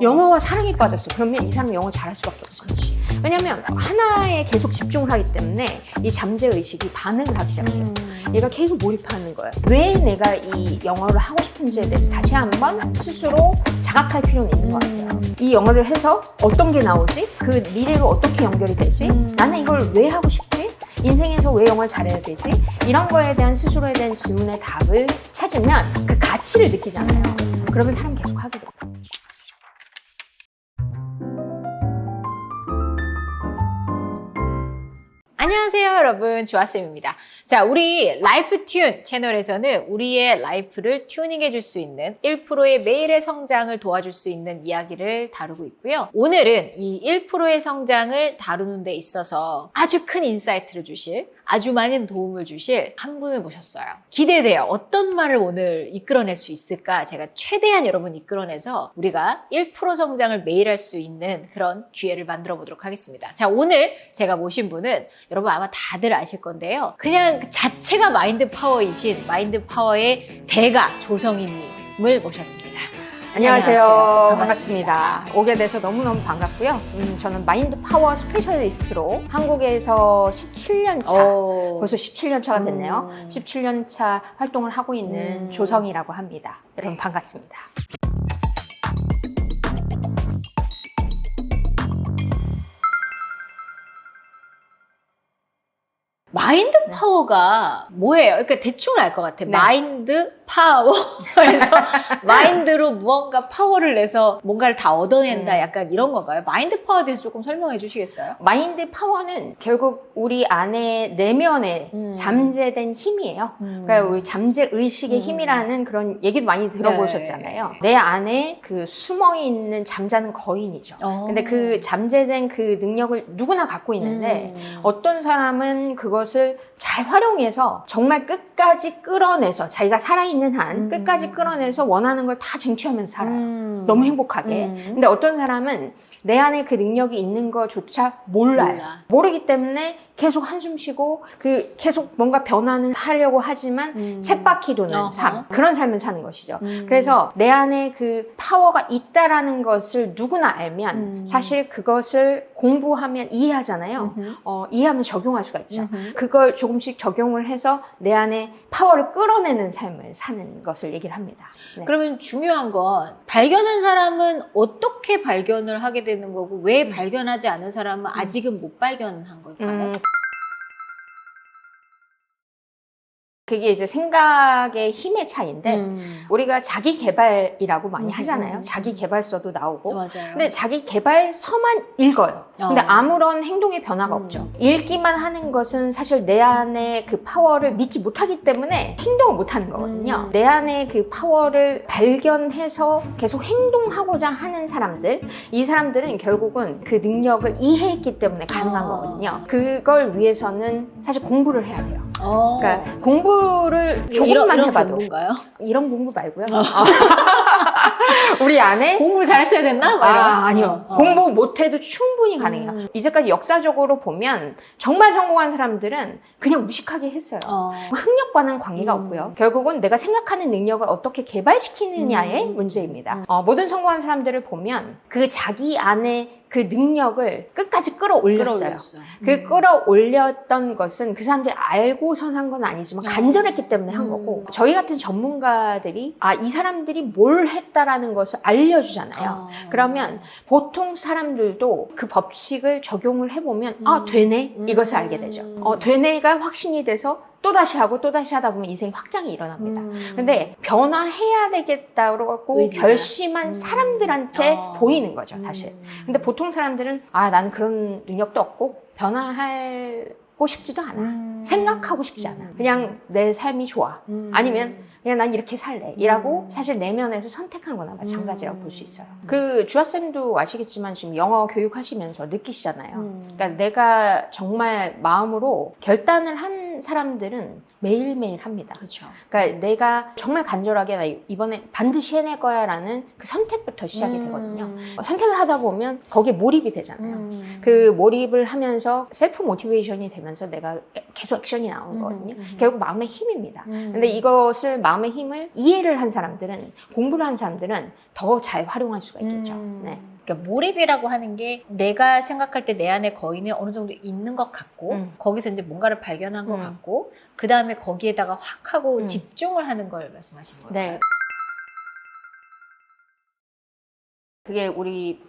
영어와 사랑에 빠졌어. 그러면 이 사람은 영어 잘할 수밖에 없어. 그렇지. 왜냐면 하나에 계속 집중을 하기 때문에 이 잠재의식이 반응을 하기 시작해요. 얘가 계속 몰입하는 거예요. 왜 내가 이 영어를 하고 싶은지에 대해서 다시 한번 스스로 자각할 필요는 있는 것 같아요. 이 영어를 해서 어떤 게 나오지? 그 미래로 어떻게 연결이 되지? 나는 이걸 왜 하고 싶지? 인생에서 왜 영어를 잘해야 되지? 이런 거에 대한 스스로에 대한 질문의 답을 찾으면 그 가치를 느끼잖아요. 그러면 사람 계속 하게 돼요. 안녕하세요 여러분, 주아쌤입니다. 자, 우리 라이프 튠 채널에서는 우리의 라이프를 튜닝해 줄 수 있는 1%의 매일의 성장을 도와줄 수 있는 이야기를 다루고 있고요. 오늘은 이 1%의 성장을 다루는 데 있어서 아주 큰 인사이트를 주실, 아주 많은 도움을 주실 한 분을 모셨어요. 기대돼요. 어떤 말을 오늘 이끌어낼 수 있을까? 제가 최대한 여러분 이끌어내서 우리가 1% 성장을 매일 할 수 있는 그런 기회를 만들어 보도록 하겠습니다. 자, 오늘 제가 모신 분은 여러분 아마 다들 아실 건데요. 그냥 그 자체가 마인드 파워이신 마인드 파워의 대가 조성희님을 모셨습니다. 안녕하세요. 반갑습니다. 반갑습니다. 오게 돼서 너무너무 반갑고요. 저는 마인드 파워 스페셜리스트로 한국에서 17년 차, 벌써 17년 차가 됐네요. 17년 차 활동을 하고 있는 조성희라고 합니다. 여러분 반갑습니다. 마인드 파워가 뭐예요? 그러니까 대충 알 것 같아요. 네. 마인드 파워. 그래서 마인드로 무언가 파워를 내서 뭔가를 다 얻어낸다. 약간 이런 건가요? 마인드 파워에 대해서 조금 설명해 주시겠어요? 마인드 파워는 결국 우리 안에 내면에 잠재된 힘이에요. 그러니까 우리 잠재 의식의 힘이라는 그런 얘기도 많이 들어보셨잖아요. 내 안에 그 숨어 있는 잠자는 거인이죠. 근데 그 잠재된 그 능력을 누구나 갖고 있는데 어떤 사람은 그것을 잘 활용해서 정말 끝까지 끌어내서 자기가 살아있는 한 끝까지 끌어내서 원하는 걸 다 쟁취하면서 살아요. 너무 행복하게. 근데 어떤 사람은 내 안에 그 능력이 있는 것조차 몰라요. 모르기 때문에 계속 한숨 쉬고 계속 뭔가 변화는 하려고 하지만 쳇바퀴 도는 삶, 그런 삶을 사는 것이죠. 그래서 내 안에 그 파워가 있다라는 것을 누구나 알면 사실 그것을 공부하면 이해하잖아요. 이해하면 적용할 수가 있죠. 그걸 조금씩 적용을 해서 내 안에 파워를 끌어내는 삶을 사는 것을 얘기를 합니다. 네. 그러면 중요한 건 발견한 사람은 어떻게 발견을 하게 되는 거고 왜 발견하지 않은 사람은 아직은 못 발견한 걸까요? 그게 이제 생각의 힘의 차이인데 우리가 자기 개발이라고 많이 하잖아요. 자기 개발서도 나오고. 맞아요. 근데 자기 개발서만 읽어요. 근데 아무런 행동의 변화가 없죠. 읽기만 하는 것은 사실 내 안에 그 파워를 믿지 못하기 때문에 행동을 못하는 거거든요. 내 안에 그 파워를 발견해서 계속 행동하고자 하는 사람들, 이 사람들은 결국은 그 능력을 이해했기 때문에 가능한 거거든요. 그걸 위해서는 사실 공부를 해야 돼요. 그러니까 공부를 조금만 이런 해봐도 공부인가요? 이런 공부 말고요. 우리 안에 공부를 잘했어야 됐나? 아니요. 공부 못해도 충분히 가능해요. 이제까지 역사적으로 보면 정말 성공한 사람들은 그냥 무식하게 했어요. 학력과는 관계가 없고요. 결국은 내가 생각하는 능력을 어떻게 개발시키느냐의 문제입니다. 모든 성공한 사람들을 보면 그 자기 안에 그 능력을 끝까지 끌어올렸어요. 그 끌어올렸던 것은 그 사람들이 알고선 한 건 아니지만 간절했기 때문에 한 거고, 저희 같은 전문가들이 이 사람들이 뭘 했다라는 것을 알려주잖아요. 그러면 보통 사람들도 그 법칙을 적용을 해보면 되네? 이것을 알게 되죠. 되네가 확신이 돼서 또다시 하고 또다시 하다 보면 인생이 확장이 일어납니다. 근데 변화해야 되겠다고 결심한 사람들한테 보이는 거죠, 사실. 근데 보통 사람들은 나는 그런 능력도 없고 변화하고 싶지도 않아. 생각하고 싶지 않아. 그냥 내 삶이 좋아. 아니면 그냥 난 이렇게 살래. 이라고 사실 내면에서 선택한 거나 마찬가지라고 볼 수 있어요. 그 주아쌤도 아시겠지만 지금 영어 교육하시면서 느끼시잖아요. 그러니까 내가 정말 마음으로 결단을 한 하는 사람들은 매일매일 합니다. 그렇죠. 그러니까 내가 정말 간절하게 나 이번에 반드시 해낼 거야 라는 그 선택부터 시작이 되거든요. 선택을 하다 보면 거기에 몰입이 되잖아요. 그 몰입을 하면서 셀프 모티베이션이 되면서 내가 계속 액션이 나오는 거거든요. 결국 마음의 힘입니다. 근데 이것을 마음의 힘을 이해를 한 사람들은, 공부를 한 사람들은 더 잘 활용할 수가 있겠죠. 네. 그러니까 몰입이라고 하는 게 내가 생각할 때 내 안에 거인이 어느 정도 있는 것 같고 거기서 이제 뭔가를 발견한 것 같고 그 다음에 거기에다가 확 하고 집중을 하는 걸 말씀하시는 거예요. 네. 그게 우리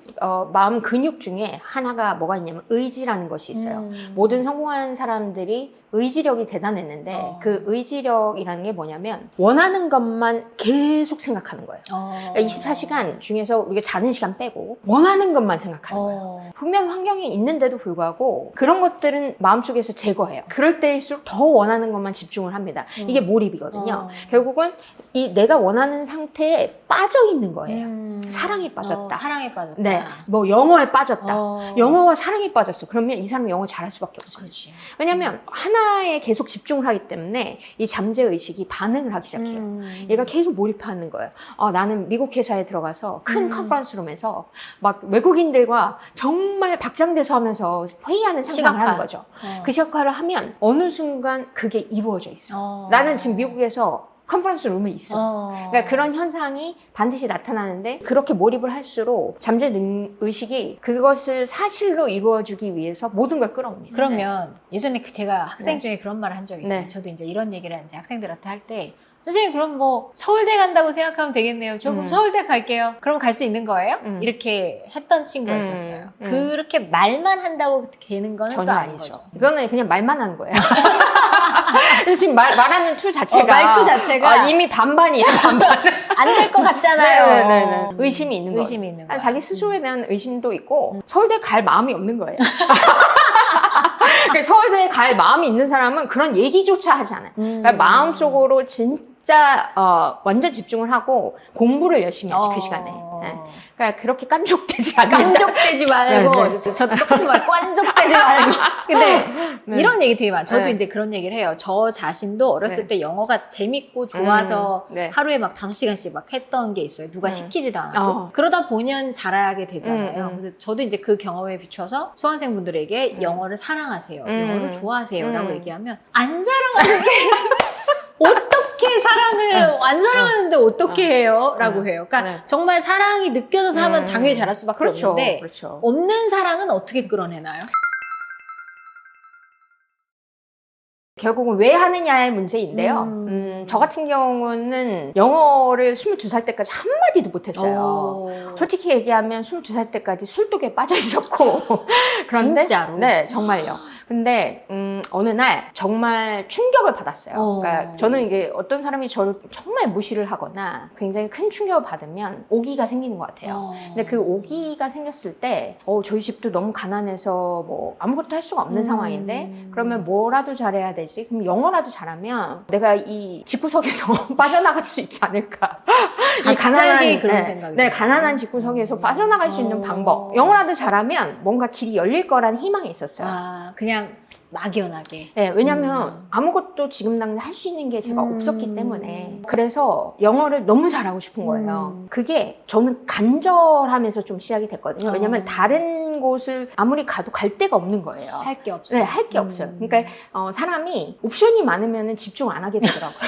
마음 근육 중에 하나가 뭐가 있냐면 의지라는 것이 있어요. 모든 성공한 사람들이 의지력이 대단했는데 그 의지력이라는 게 뭐냐면 원하는 것만 계속 생각하는 거예요. 그러니까 24시간 중에서 우리가 자는 시간 빼고 원하는 것만 생각하는 거예요. 분명 환경이 있는데도 불구하고 그런 것들은 마음속에서 제거해요. 그럴 때일수록 더 원하는 것만 집중을 합니다. 이게 몰입이거든요. 결국은 이 내가 원하는 상태에 빠져 있는 거예요. 사랑에 빠졌다. 사랑에 빠졌다. 네, 뭐 영어에 빠졌다. 영어와 사랑에 빠졌어. 그러면 이 사람이 영어 잘할 수밖에 없어요. 그렇지. 왜냐하면 하나에 계속 집중을 하기 때문에 이 잠재 의식이 반응을 하기 시작해요. 얘가 계속 몰입하는 거예요. 나는 미국 회사에 들어가서 큰 컨퍼런스룸에서 막 외국인들과 정말 박장대소 하면서 회의하는 상상을 하는 거죠. 그 역할을 하면 어느 순간 그게 이루어져 있어. 나는 지금 미국에서 컨퍼런스 룸에 있어. 그러니까 그런 현상이 반드시 나타나는데 그렇게 몰입을 할수록 잠재 의식이 그것을 사실로 이루어주기 위해서 모든 걸 끌어옵니다. 그러면 예전에 제가 학생 네. 중에 그런 말을 한 적이 있어요. 네. 저도 이제 이런 얘기를 이제 학생들한테 할 때 선생님 그럼 뭐 서울대 간다고 생각하면 되겠네요. 저 그럼 서울대 갈게요. 그럼 갈 수 있는 거예요? 이렇게 했던 친구가 있었어요. 그렇게 말만 한다고 되는 건 전혀 또 아닌 아니죠. 거죠. 이거는 그냥 말만 하는 거예요. 지금 말하는 투 자체가 말투 자체가 이미 반반이야. 반반. 안 될 것 같잖아요. 네. 의심이 있는 거예요. 의심이 있는 거예요. 자기 스스로에 대한 의심도 있고 서울대 갈 마음이 없는 거예요. 서울대에 갈 마음이 있는 사람은 그런 얘기조차 하지 않아요. 그러니까 마음속으로 진짜 완전 집중을 하고 공부를 열심히 하지 그 시간에. 네. 그러니까 그렇게 깐족되지 않는다. 깐족되지 말고 네. 저도 똑같은 말 깐족되지 말고 근데 네. 이런 얘기 되게 많아요. 저도 네. 이제 그런 얘기를 해요. 저 자신도 어렸을 네. 때 영어가 재밌고 좋아서 네. 하루에 막 5시간씩 막 했던 게 있어요. 누가 시키지도 않았고 그러다 보면 잘하게 되잖아요. 그래서 저도 이제 그 경험에 비춰서 수강생분들에게 영어를 사랑하세요. 영어를 좋아하세요 라고 얘기하면 안 사랑하는데 어떻게 사랑을 안 사랑하는데 어떻게 해요? 라고 해요. 그러니까 네. 정말 사랑이 느껴져서 하면 당연히 잘할 수밖에 그렇죠. 없는데 그렇죠. 없는 사랑은 어떻게 끌어내나요? 결국은 왜 하느냐의 문제인데요. 저 같은 경우는 영어를 22살 때까지 한마디도 못했어요. 솔직히 얘기하면 22살 때까지 술독에 빠져 있었고 그런데 진짜로? 네, 정말요. 근데 어느 날 정말 충격을 받았어요. 그러니까 저는 이게 어떤 사람이 저를 정말 무시를 하거나 굉장히 큰 충격을 받으면 오기가 생기는 것 같아요. 근데 그 오기가 생겼을 때 저희 집도 너무 가난해서 뭐 아무것도 할 수가 없는 상황인데 그러면 뭐라도 잘해야 되지? 그럼 영어라도 잘하면 내가 이 집구석에서 빠져나갈 수 있지 않을까? 이 가난한 그런 생각이 네, 가난한 집구석에서 빠져나갈 수 있는 방법. 영어라도 잘하면 뭔가 길이 열릴 거라는 희망이 있었어요. 그냥 막연하게. 네, 왜냐면 아무것도 지금 당장 할 수 있는 게 제가 없었기 때문에 그래서 영어를 너무 잘하고 싶은 거예요. 그게 저는 간절하면서 좀 시작이 됐거든요. 왜냐면 다른 곳을 아무리 가도 갈 데가 없는 거예요. 할 게 없어요. 네, 할 게 없어요. 그러니까 사람이 옵션이 많으면 집중 안 하게 되더라고요.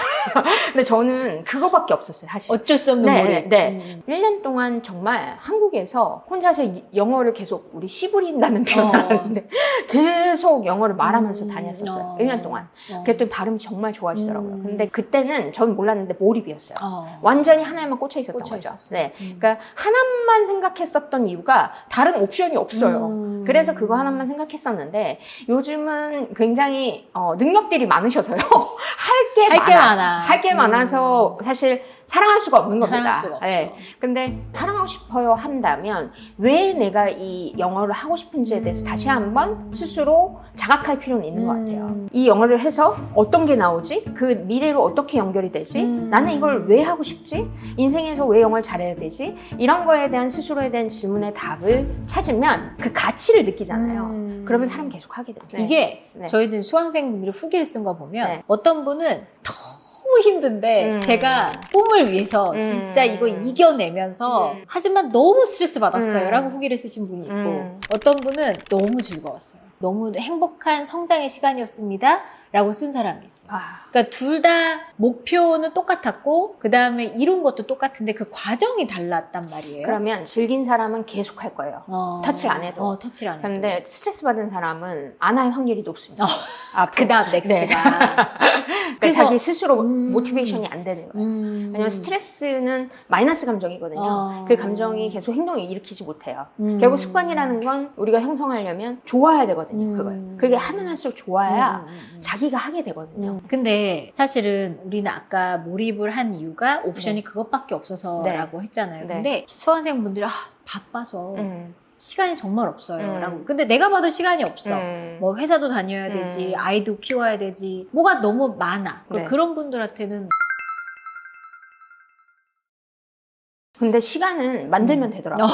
근데 저는 그거밖에 없었어요, 사실. 어쩔 수 없는 몰입. 네. 1년 동안 정말 한국에서 혼자서 영어를 계속 우리 씨부린다는 표현을 하는데 계속 영어를 말하면서 다녔었어요. 1년 동안. 그랬더니 발음이 정말 좋아지더라고요. 근데 그때는 전 몰랐는데 몰입이었어요. 완전히 하나에만 꽂혀 있었던 거죠. 있었어. 네. 그러니까 하나만 생각했었던 이유가 다른 옵션이 없어요. 그래서 그거 하나만 생각했었는데 요즘은 굉장히 능력들이 많으셔서요. 할 게 많아서 사실 사랑할 수가 없는 겁니다. 사랑할 수가 없어. 네. 근데 사랑하고 싶어요 한다면 왜 내가 이 영어를 하고 싶은지에 대해서 다시 한번 스스로 자각할 필요는 있는 것 같아요. 이 영어를 해서 어떤 게 나오지? 그 미래로 어떻게 연결이 되지? 나는 이걸 왜 하고 싶지? 인생에서 왜 영어를 잘해야 되지? 이런 거에 대한 스스로에 대한 질문의 답을 찾으면 그 가치를 느끼잖아요. 그러면 사람 계속 하게 돼요. 이게 네. 저희들 수강생분들이 후기를 쓴 거 보면 네. 어떤 분은 너무 힘든데 제가 꿈을 위해서 진짜 이거 이겨내면서 하지만 너무 스트레스 받았어요 라고 후기를 쓰신 분이 있고 어떤 분은 너무 즐거웠어요. 너무 행복한 성장의 시간이었습니다 라고 쓴 사람이 있어요. 그러니까 둘 다 목표는 똑같았고 그 다음에 이룬 것도 똑같은데 그 과정이 달랐단 말이에요. 그러면 즐긴 사람은 계속 할 거예요. 터치를 안 해도. 터치를 안 해도. 근데 스트레스 받은 사람은 안 할 확률이 높습니다. 그 다음 넥스트가. 그러니까 그래서- 자기 스스로 모티베이션이 안 되는 거예요. 왜냐면 스트레스는 마이너스 감정이거든요. 그 감정이 계속 행동을 일으키지 못해요. 결국 습관이라는 건 우리가 형성하려면 좋아야 되거든요. 그걸. 그게 하면 할수록 좋아야 자기가 하게 되거든요. 근데 사실은 우리는 아까 몰입을 한 이유가 옵션이 그것밖에 없어서라고 했잖아요. 네. 근데 수강생분들이 바빠서 시간이 정말 없어요. 라고. 근데 내가 봐도 시간이 없어. 뭐 회사도 다녀야 되지, 아이도 키워야 되지, 뭐가 너무 많아. 네. 그런 분들한테는 근데 시간은 만들면 되더라고요.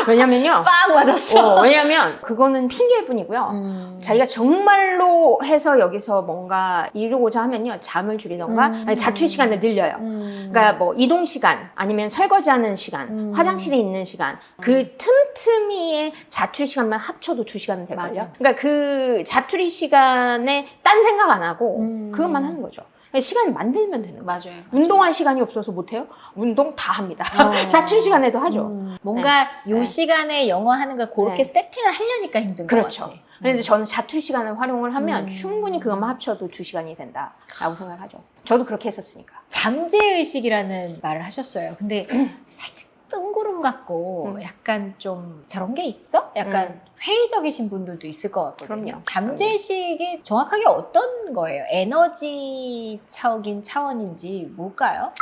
왜냐면요. 빡 맞았어. 왜냐면 그거는 핑계뿐이고요. 자기가 정말로 해서 여기서 뭔가 이루고자 하면요. 잠을 줄이던가 아니, 자투리 시간을 늘려요. 그러니까 뭐 이동 시간 아니면 설거지하는 시간, 화장실에 있는 시간 그 틈틈이의 자투리 시간만 합쳐도 2시간은 되거든요. 맞아. 그러니까 그 자투리 시간에 딴 생각 안 하고 그것만 하는 거죠. 시간을 만들면 되는 거예요. 맞아요. 운동할 시간이 없어서 못해요? 운동 다 합니다. 자투리 시간에도 하죠. 뭔가 요 네. 시간에 영어 하는 거 그렇게 네. 세팅을 하려니까 힘든 것 그렇죠. 같아. 근데 저는 자투리 시간을 활용을 하면 충분히 그것만 합쳐도 2시간이 된다라고 생각하죠. 저도 그렇게 했었으니까. 잠재의식이라는 말을 하셨어요. 근데 살짝 뜬구름 같고 약간 좀 저런 게 있어? 약간 회의적이신 분들도 있을 것 같거든요. 그럼요. 잠재의식이 정확하게 어떤 거예요? 에너지적인 차원인지 뭘까요?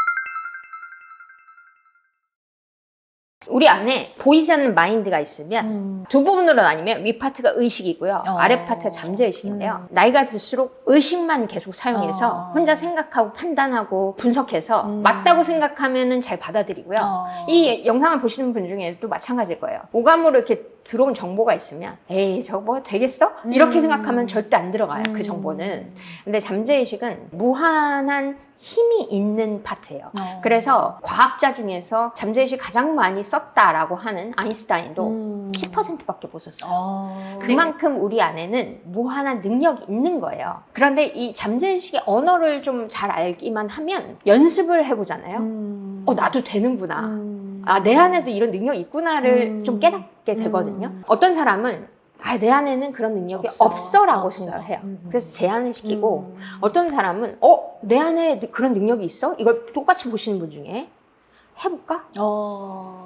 우리 안에 보이지 않는 마인드가 있으면 두 부분으로 나뉘면 위 파트가 의식이고요. 아래 파트가 잠재의식인데요. 나이가 들수록 의식만 계속 사용해서 혼자 생각하고 판단하고 분석해서 맞다고 생각하면은 잘 받아들이고요. 이 영상을 보시는 분 중에도 마찬가지일 거예요. 오감으로 이렇게 들어온 정보가 있으면 에이 저거 뭐 되겠어? 이렇게 생각하면 절대 안 들어가요. 그 정보는. 근데 잠재의식은 무한한 힘이 있는 파트예요. 그래서 과학자 중에서 잠재의식 가장 많이 썼다라고 하는 아인슈타인도 10%밖에 못 썼어요. 그만큼 우리 안에는 무한한 능력이 있는 거예요. 그런데 이 잠재의식의 언어를 좀 잘 알기만 하면 연습을 해보잖아요. 나도 되는구나. 내 안에도 이런 능력이 있구나를 좀 깨닫게 되거든요. 어떤 사람은 내 안에는 그런 능력이 없어라고 생각을 해요. 그래서 제안을 시키고 어떤 사람은 내 안에 그런 능력이 있어? 이걸 똑같이 보시는 분 중에 해볼까?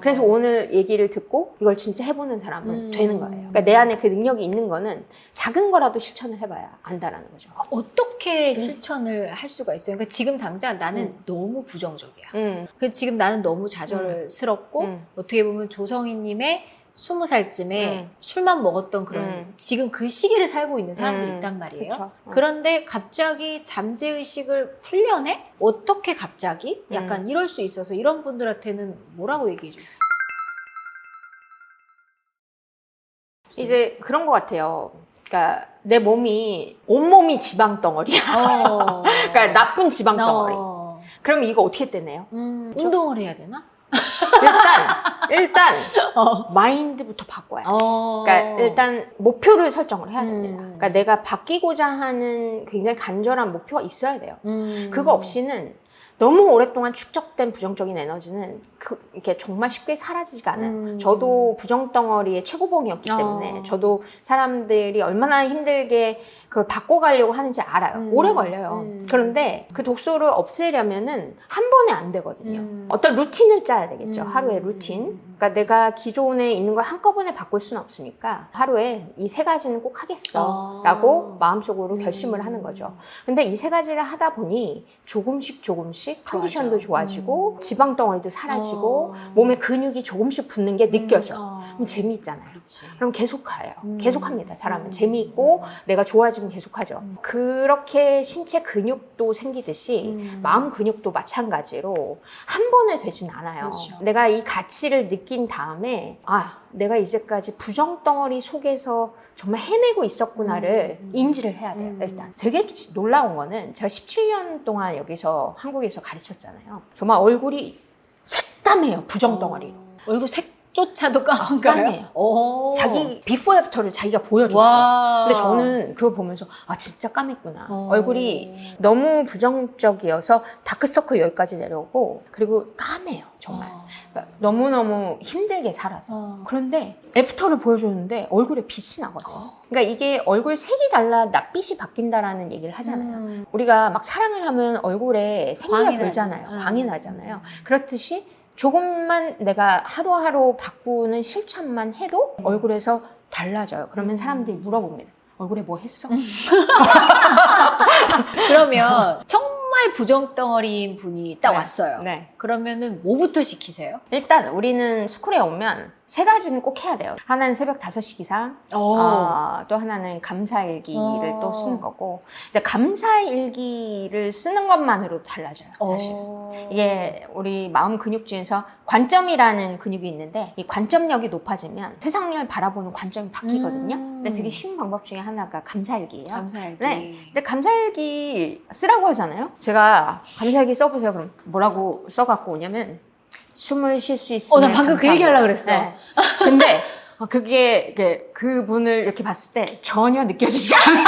그래서 오늘 얘기를 듣고 이걸 진짜 해보는 사람은 되는 거예요. 그러니까 내 안에 그 능력이 있는 거는 작은 거라도 실천을 해봐야 안다라는 거죠. 어떻게 실천을 할 수가 있어요? 그러니까 지금 당장 나는 너무 부정적이야. 지금 나는 너무 좌절스럽고 어떻게 보면 조성희님의 20살쯤에 술만 먹었던 그런 지금 그 시기를 살고 있는 사람들이 있단 말이에요. 그쵸. 그런데 갑자기 잠재의식을 풀려내? 어떻게 갑자기? 약간 이럴 수 있어서 이런 분들한테는 뭐라고 얘기해 주죠? 이제 그런 것 같아요. 그러니까 내 몸이 온몸이 지방 덩어리야. 그러니까 나쁜 지방 덩어리. 그러면 이거 어떻게 떼내요? 운동을 해야 되나? 일단 마인드부터 바꿔야 돼. 그러니까 일단 목표를 설정을 해야 됩니다. 그러니까 내가 바뀌고자 하는 굉장히 간절한 목표가 있어야 돼요. 그거 없이는 너무 오랫동안 축적된 부정적인 에너지는 이렇게 정말 쉽게 사라지지가 않아요. 저도 부정덩어리의 최고봉이었기 때문에 저도 사람들이 얼마나 힘들게 그걸 바꿔가려고 하는지 알아요. 오래 걸려요. 그런데 그 독소를 없애려면은 한 번에 안 되거든요. 어떤 루틴을 짜야 되겠죠. 하루에 루틴. 그러니까 내가 기존에 있는 걸 한꺼번에 바꿀 수는 없으니까 하루에 이 3가지는 꼭 하겠어 라고 마음속으로 결심을 하는 거죠. 근데 이 3가지를 하다 보니 조금씩 컨디션도 좋아지고 지방 덩어리도 사라지고 몸에 근육이 조금씩 붙는 게 느껴져. 그럼 재미있잖아요. 그렇지. 그럼 계속 가요. 계속합니다. 잘하면 재미있고 내가 좋아지면 계속하죠. 그렇게 신체 근육도 생기듯이 마음 근육도 마찬가지로 한 번에 되진 않아요. 그렇죠. 내가 이 가치를 느낀 다음에 내가 이제까지 부정덩어리 속에서 정말 헤매고 있었구나를 인지를 해야 돼요. 일단 되게 놀라운 거는 제가 17년 동안 여기서 한국에서 가르쳤잖아요. 정말 얼굴이 새까매요. 부정덩어리. 얼굴 색조차도 까만가요? 까매요. 자기 비포 애프터를 자기가 보여줬어. 근데 저는 그거 보면서 진짜 까맸구나. 얼굴이 너무 부정적이어서 다크서클 여기까지 내려오고 그리고 까매요. 정말. 그러니까 너무너무 힘들게 살아서. 그런데 애프터를 보여줬는데 얼굴에 빛이 나거든요. 그러니까 이게 얼굴 색이 달라 낯빛이 바뀐다라는 얘기를 하잖아요. 우리가 막 사랑을 하면 얼굴에 생기가 광이 돌잖아요. 나죠. 광이 나잖아요. 그렇듯이 조금만 내가 하루하루 바꾸는 실천만 해도 얼굴에서 달라져요. 그러면 사람들이 물어봅니다. 얼굴에 뭐 했어? 그러면 정말 부정덩어리인 분이 딱 왔어요. 네. 그러면은 뭐부터 시키세요? 일단 우리는 스쿨에 오면 3가지는 꼭 해야 돼요. 하나는 새벽 5시 기상, 또 하나는 감사일기를 또 쓰는 거고. 근데 감사일기를 쓰는 것만으로 달라져요, 사실. 이게 우리 마음 근육 중에서 관점이라는 근육이 있는데 이 관점력이 높아지면 세상을 바라보는 관점이 바뀌거든요. 근데 되게 쉬운 방법 중에 하나가 감사일기예요. 감사일기. 네. 근데 감사일기 쓰라고 하잖아요. 제가 감사일기 써보세요. 그럼 뭐라고 써갖고 오냐면 숨을 쉴 수 있으면 나 방금 그 얘기 하려고 그랬어. 네. 근데 그게 그분을 이렇게 봤을 때 전혀 느껴지지 않아.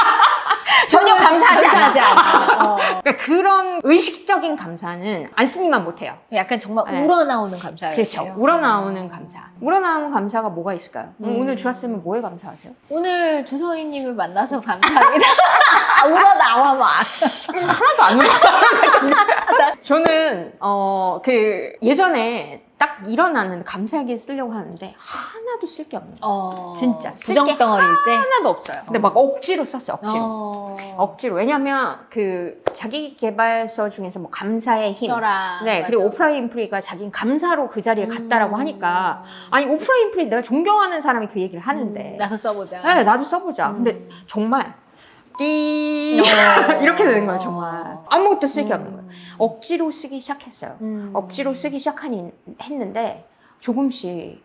전혀 감사하지 않아. 그러니까 그런 의식적인 감사는 안 쓰니만 못해요. 약간 정말 네. 우러나오는 감사예요. 그렇죠. 우러나오는 감사. 우러나오는 감사가 뭐가 있을까요? 오늘 주았으면 뭐에 감사하세요? 오늘 조성희님을 만나서 감사합니다. 우러나와 막. 하나도 안 울어요. 저는 예전에 딱 일어나는 감사일기 쓰려고 하는데 하나도 쓸 게 없네요. 진짜 부정덩어리일 때 하나도 없어요. 근데 막 억지로 썼어요. 억지로. 왜냐면 그 자기 개발서 중에서 뭐 감사의 힘, 써라. 네, 맞아. 그리고 오프라 윈프리가 자기는 감사로 그 자리에 갔다라고 하니까 아니 오프라 윈프리 내가 존경하는 사람이 그 얘기를 하는데 나도 써보자. 네, 나도 써보자. 근데 정말 이렇게 되는 거예요. 정말 아무것도 쓸 게 없는 거예요. 억지로 쓰기 시작했어요. 억지로 쓰기 했는데 조금씩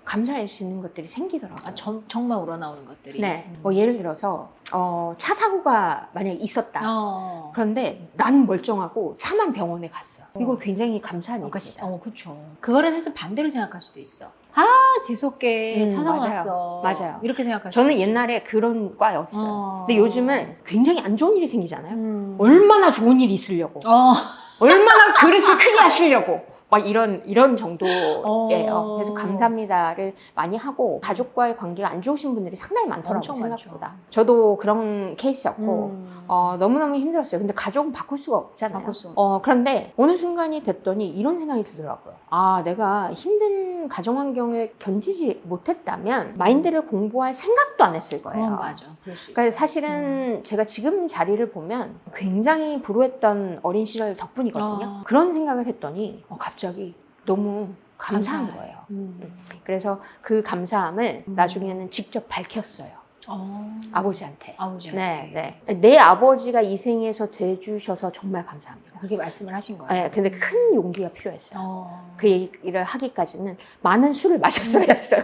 감사할 수 있는 것들이 생기더라고요. 정말 우러나오는 것들이. 네. 뭐 예를 들어서 차 사고가 만약에 있었다. 그런데 난 멀쩡하고 차만 병원에 갔어. 이거 굉장히 감사한 일이다. 그렇죠. 그거를 사실 반대로 생각할 수도 있어. 재수없게 차 사고 났어. 맞아요. 이렇게 생각할 수도 저는 있죠. 옛날에 그런 과였어요. 근데 요즘은 굉장히 안 좋은 일이 생기잖아요. 어. 얼마나 좋은 일이 있으려고. 얼마나 그릇을 크게 하시려고. 막 이런 정도예요. 그래서 감사합니다를 많이 하고 가족과의 관계가 안 좋으신 분들이 상당히 많더라고요. 생각보다. 저도 그런 케이스였고 너무너무 힘들었어요. 근데 가족은 바꿀 수가 없잖아요. 그런데 어느 순간이 됐더니 이런 생각이 들더라고요. 내가 힘든 가정 환경에 견디지 못했다면 마인드를 공부할 생각도 안 했을 거예요. 그건 맞아. 그럴 수 그러니까 있어. 사실은 제가 지금 자리를 보면 굉장히 불우했던 어린 시절 덕분이거든요. 그런 생각을 했더니 갑자기 너무 감사한 거예요. 그래서 그 감사함을 나중에는 직접 밝혔어요. 아버지한테. 네. 내 아버지가 이 생에서 돼주셔서 정말 감사합니다. 그렇게 말씀을 하신 거예요. 네, 근데 큰 용기가 필요했어요. 그 얘기를 하기까지는 많은 술을 마셨어야 했어요.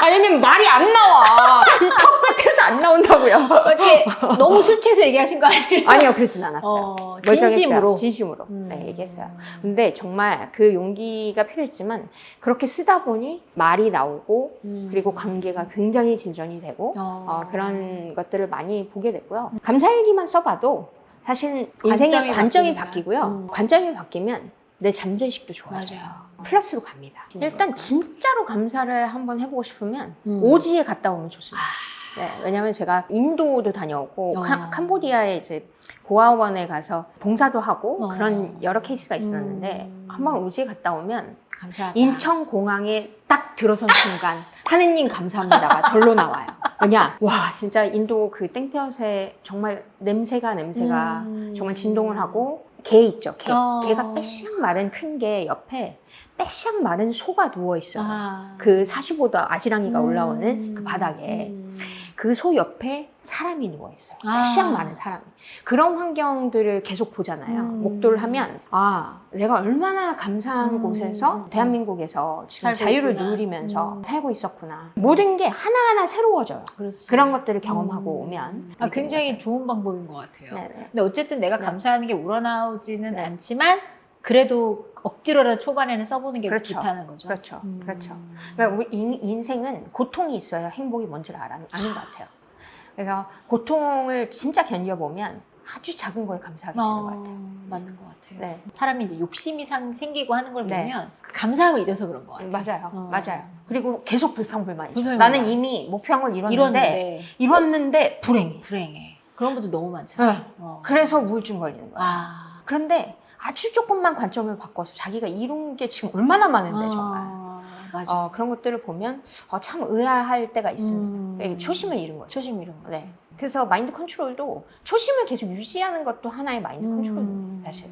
왜냐면 말이 안 나와. 이 턱 끝에서 안 나온다고요. 이렇게 너무 술 취해서 얘기하신 거 아니에요? 아니요, 그러진 않았어요. 진심으로? 진심으로. 네, 얘기했어요. 근데 정말 그 용기가 필요했지만 그렇게 쓰다 보니 말이 나오고 그리고 관계가 굉장히 진전이 되고 그런 것들을 많이 보게 됐고요. 감사일기만 써봐도 사실 인생의 관점이 바뀌고요. 관점이 바뀌면 내 잠재의식도 좋아져요. 맞아요. 플러스로 갑니다. 일단 진짜로 감사를 한번 해보고 싶으면 오지에 갔다 오면 좋습니다. 네, 왜냐면 제가 인도도 다녀오고 캄보디아에 이제 고아원에 가서 봉사도 하고 그런 여러 케이스가 있었는데 한번 오지에 갔다 오면 감사하다. 인천공항에 딱 들어선 순간 하느님 감사합니다가 절로 나와요. 왜냐? 와 진짜 인도 그 땡볕에 정말 냄새가 정말 진동을 하고 개 있죠. 개가 빼샥 마른 큰 개 옆에 빼샥 마른 소가 누워있어요. 그 45도 아지랑이가 올라오는 그 바닥에 그 소 옆에 사람이 누워있어요. 빼샥 마른 사람이. 그런 환경들을 계속 보잖아요. 목도를 하면 내가 얼마나 감사한 곳에서 대한민국에서 지금 자유를 누리면서 살고 있었구나. 모든 게 하나하나 새로워져요. 그렇지. 그런 것들을 경험하고 오면 굉장히 좋은 방법인 것 같아요. 네네. 근데 어쨌든 내가 네. 감사하는 게 우러나오지는 네. 않지만 그래도 억지로라도 초반에는 써보는 게 그렇죠. 좋다는 거죠. 그렇죠. 그렇죠. 그러니까 우리 인생은 고통이 있어야 행복이 뭔지를 아는 것 같아요. 그래서 고통을 진짜 견뎌보면 아주 작은 거에 감사하게 되는 것 같아요. 맞는 것 같아요. 네. 사람이 이제 욕심이 생기고 하는 걸 네. 보면 그 감사함을 잊어서 그런 것 같아요. 맞아요. 맞아요. 그리고 계속 불평불만이죠. 불평불만. 나는 이미 목표한 걸 이뤘는데 불행해. 불행해. 그런 분들 너무 많잖아요. 그래서 우울증 걸리는 거예요. 아. 그런데 아주 조금만 관점을 바꿔서 자기가 이룬 게 지금 얼마나 많은데 정말. 맞아. 그런 것들을 보면 참 의아할 때가 있습니다. 초심을 잃은 거죠. 초심 이런 거. 네. 그래서 마인드 컨트롤도 초심을 계속 유지하는 것도 하나의 마인드 컨트롤입니다, 사실.